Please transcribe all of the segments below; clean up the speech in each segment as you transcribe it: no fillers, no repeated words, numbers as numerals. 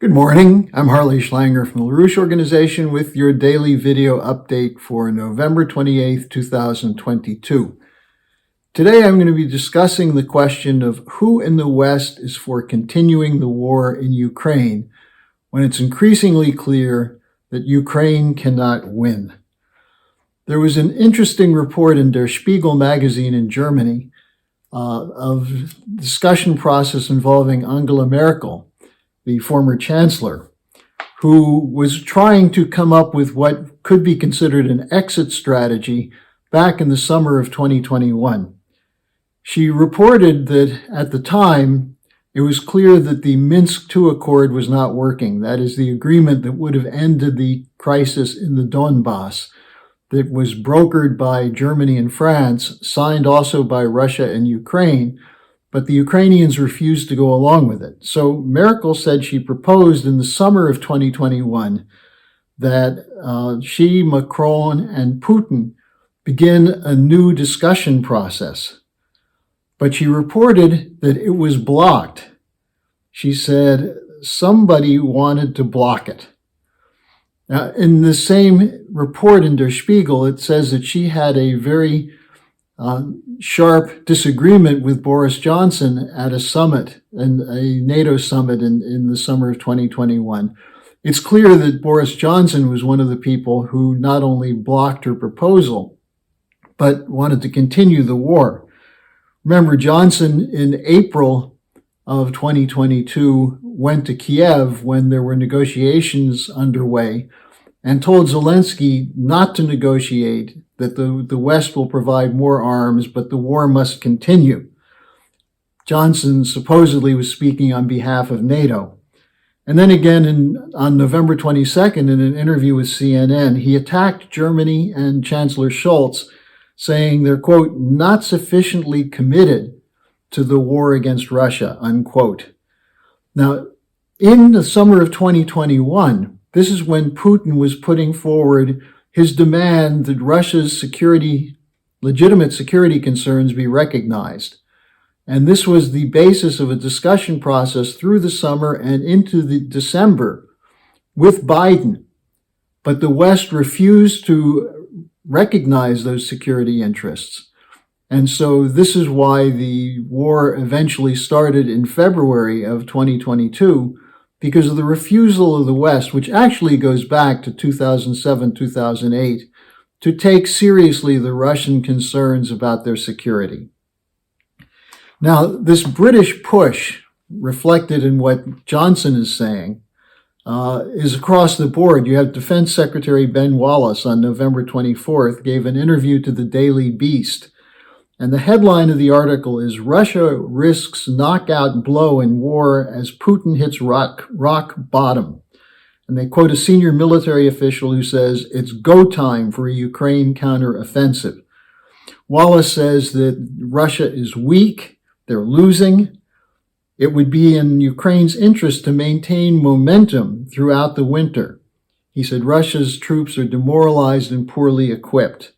Good morning. I'm Harley Schlanger from the LaRouche Organization with your daily video update for November 28th, 2022. Today I'm going to be discussing the question of who in the West is for continuing the war in Ukraine when it's increasingly clear that Ukraine cannot win. There was an interesting report in Der Spiegel magazine in Germany of discussion process involving Angela Merkel, the former chancellor, who was trying to come up with what could be considered an exit strategy back in the summer of 2021. She reported that at the time, it was clear that the Minsk II Accord was not working. That is the agreement that would have ended the crisis in the Donbass, that was brokered by Germany and France, signed also by Russia and Ukraine, but the Ukrainians refused to go along with it. So Merkel said she proposed in the summer of 2021 that she, Macron, and Putin begin a new discussion process. But she reported that it was blocked. She said somebody wanted to block it. Now, in the same report in Der Spiegel, it says that she had a very sharp disagreement with Boris Johnson at a summit, and a NATO summit in the summer of 2021. It's clear that Boris Johnson was one of the people who not only blocked her proposal, but wanted to continue the war. Remember, Johnson in April of 2022 went to Kiev when there were negotiations underway and told Zelensky not to negotiate, that the West will provide more arms, but the war must continue. Johnson supposedly was speaking on behalf of NATO. And then again on November 22nd, in an interview with CNN, he attacked Germany and Chancellor Scholz, saying they're, quote, not sufficiently committed to the war against Russia, unquote. Now, in the summer of 2021, this is when Putin was putting forward his demand that Russia's legitimate security concerns be recognized. And this was the basis of a discussion process through the summer and into the December with Biden. But the West refused to recognize those security interests. And so this is why the war eventually started in February of 2022, because of the refusal of the West, which actually goes back to 2007, 2008, to take seriously the Russian concerns about their security. Now, this British push, reflected in what Johnson is saying, is across the board. You have Defense Secretary Ben Wallace on November 24th gave an interview to the Daily Beast. And the headline of the article is, Russia risks knockout blow in war as Putin hits rock bottom. And they quote a senior military official who says, it's go time for a Ukraine counteroffensive. Wallace says that Russia is weak, they're losing. It would be in Ukraine's interest to maintain momentum throughout the winter. He said Russia's troops are demoralized and poorly equipped.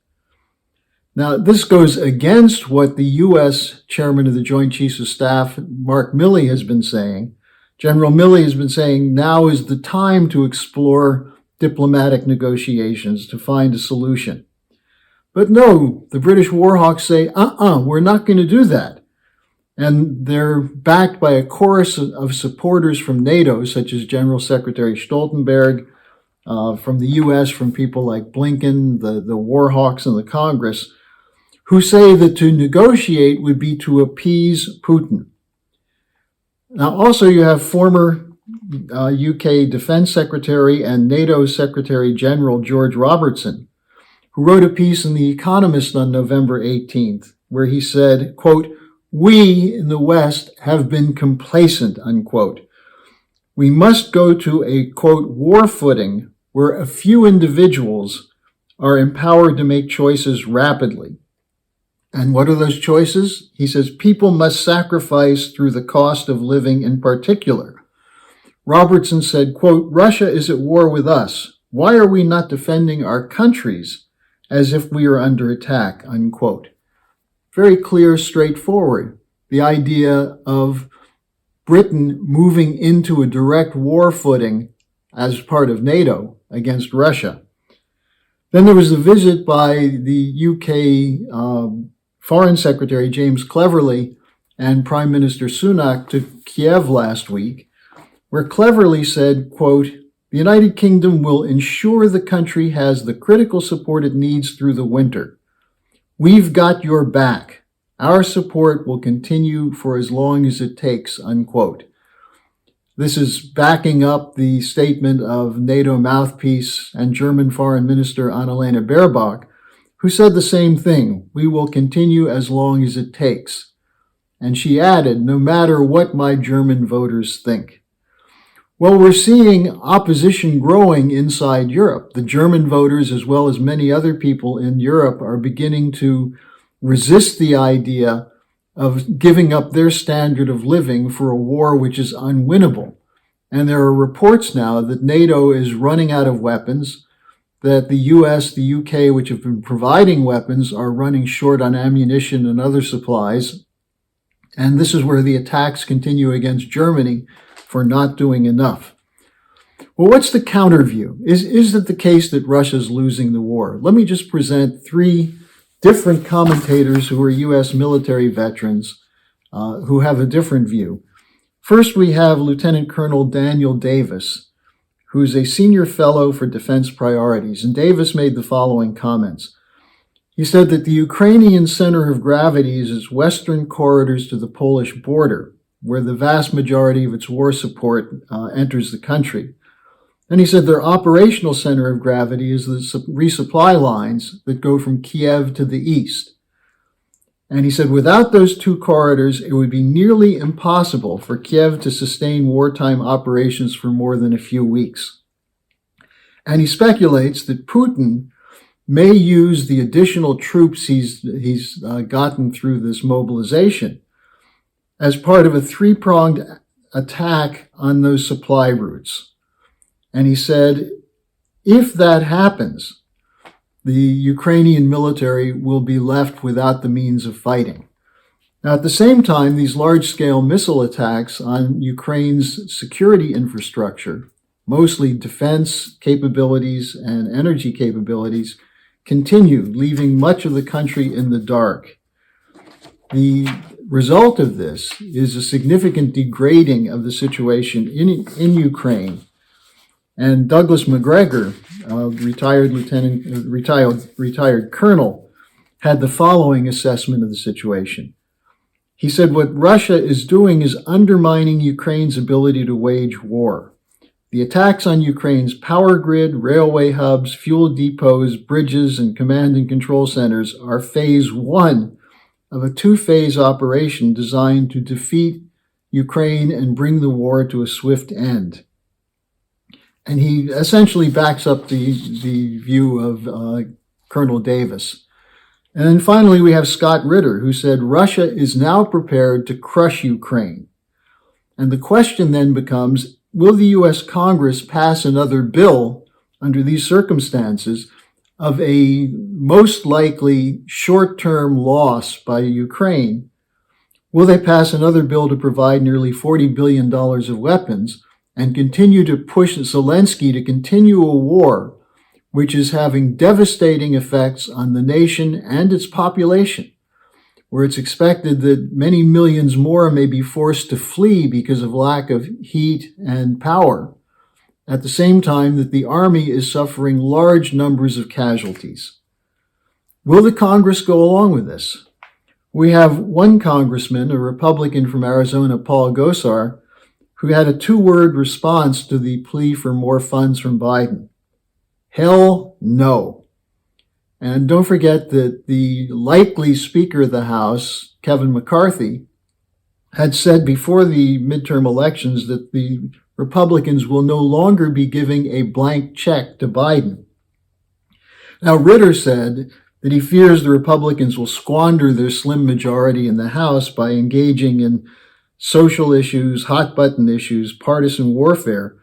Now, this goes against what the U.S. Chairman of the Joint Chiefs of Staff, Mark Milley, has been saying. General Milley has been saying now is the time to explore diplomatic negotiations to find a solution. But no, the British war hawks say, we're not going to do that. And they're backed by a chorus of supporters from NATO, such as General Secretary Stoltenberg, from the U.S., from people like Blinken, the war hawks in the Congress, who say that to negotiate would be to appease Putin. Now, also you have former UK Defense Secretary and NATO Secretary General George Robertson, who wrote a piece in The Economist on November 18th, where he said, quote, we in the West have been complacent, unquote. We must go to a, quote, war footing where a few individuals are empowered to make choices rapidly. And what are those choices? He says people must sacrifice through the cost of living in particular. Robertson said, quote, Russia is at war with us. Why are we not defending our countries as if we are under attack, unquote. Very clear, straightforward. The idea of Britain moving into a direct war footing as part of NATO against Russia. Then there was a visit by the UK Foreign Secretary James Cleverly and Prime Minister Sunak to Kiev last week, where Cleverly said, quote, "The United Kingdom will ensure the country has the critical support it needs through the winter. We've got your back. Our support will continue for as long as it takes," unquote. This is backing up the statement of NATO mouthpiece and German Foreign Minister Annalena Baerbock, who said the same thing: "We will continue as long as it takes." And she added, "No matter what my German voters think." Well, we're seeing opposition growing inside Europe. The German voters, as well as many other people in Europe, are beginning to resist the idea of giving up their standard of living for a war which is unwinnable. And there are reports now that NATO is running out of weapons, that the US, the UK, which have been providing weapons, are running short on ammunition and other supplies. And this is where the attacks continue against Germany for not doing enough. Well, what's the counter view? Is it the case that Russia's losing the war? Let me just present three different commentators who are U.S. military veterans who have a different view. First, we have Lieutenant Colonel Daniel Davis, who's a senior fellow for defense priorities. And Davis made the following comments. He said that the Ukrainian center of gravity is its western corridors to the Polish border, where the vast majority of its war support enters the country. And he said their operational center of gravity is the resupply lines that go from Kiev to the east. And he said without those two corridors, it would be nearly impossible for Kiev to sustain wartime operations for more than a few weeks. And he speculates that Putin may use the additional troops he's gotten through this mobilization as part of a three-pronged attack on those supply routes. And he said, if that happens, the Ukrainian military will be left without the means of fighting. Now, at the same time, these large-scale missile attacks on Ukraine's security infrastructure, mostly defense capabilities and energy capabilities, continue, leaving much of the country in the dark. The result of this is a significant degrading of the situation in Ukraine. And Douglas McGregor, retired colonel, had the following assessment of the situation. He said, what Russia is doing is undermining Ukraine's ability to wage war. The attacks on Ukraine's power grid, railway hubs, fuel depots, bridges, and command and control centers are phase one of a two-phase operation designed to defeat Ukraine and bring the war to a swift end. And he essentially backs up the view of Colonel Davis. And then finally, we have Scott Ritter, who said Russia is now prepared to crush Ukraine. And the question then becomes, will the U.S. Congress pass another bill under these circumstances of a most likely short-term loss by Ukraine? Will they pass another bill to provide nearly $40 billion of weapons and continue to push Zelensky to continue a war which is having devastating effects on the nation and its population, where it's expected that many millions more may be forced to flee because of lack of heat and power, at the same time that the army is suffering large numbers of casualties? Will the Congress go along with this? We have one congressman, a Republican from Arizona, Paul Gosar, who had a two-word response to the plea for more funds from Biden. Hell no. And don't forget that the likely Speaker of the House, Kevin McCarthy, had said before the midterm elections that the Republicans will no longer be giving a blank check to Biden. Now, Ritter said that he fears the Republicans will squander their slim majority in the House by engaging in social issues, hot-button issues, partisan warfare,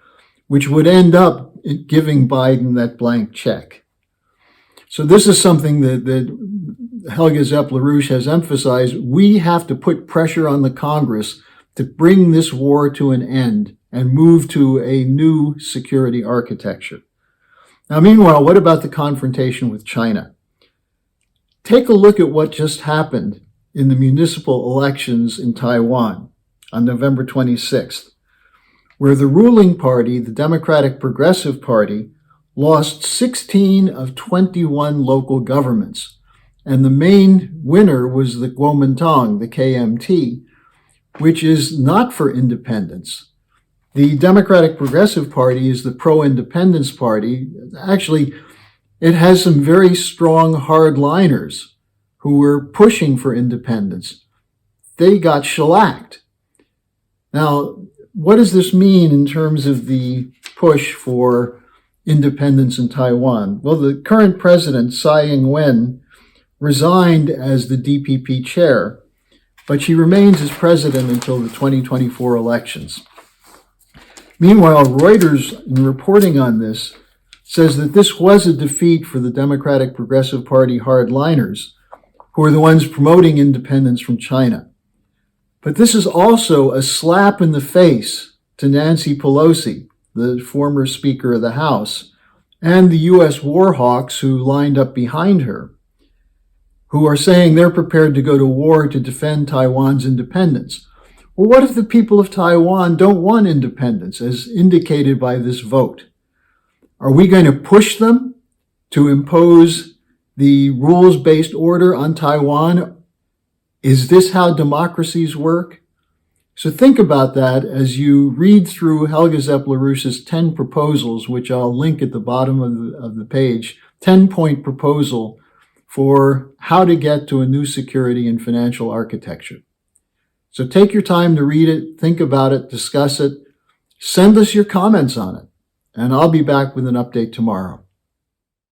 which would end up giving Biden that blank check. So this is something that Helga Zepp-LaRouche has emphasized. We have to put pressure on the Congress to bring this war to an end and move to a new security architecture. Now, meanwhile, what about the confrontation with China? Take a look at what just happened in the municipal elections in Taiwan on November 26th, where the ruling party, the Democratic Progressive Party, lost 16 of 21 local governments. And the main winner was the Kuomintang, the KMT, which is not for independence. The Democratic Progressive Party is the pro-independence party. Actually, it has some very strong hardliners who were pushing for independence. They got shellacked. Now, what does this mean in terms of the push for independence in Taiwan? Well, the current president, Tsai Ing-wen, resigned as the DPP chair, but she remains as president until the 2024 elections. Meanwhile, Reuters, in reporting on this, says that this was a defeat for the Democratic Progressive Party hardliners, who are the ones promoting independence from China. But this is also a slap in the face to Nancy Pelosi, the former Speaker of the House, and the U.S. war hawks who lined up behind her, who are saying they're prepared to go to war to defend Taiwan's independence. Well, what if the people of Taiwan don't want independence, as indicated by this vote? Are we going to push them to impose the rules-based order on Taiwan? Is this how democracies work? So think about that as you read through Helga Zepp-LaRouche's 10 proposals, which I'll link at the bottom of the page, 10-point proposal for how to get to a new security and financial architecture. So take your time to read it, think about it, discuss it, send us your comments on it, and I'll be back with an update tomorrow.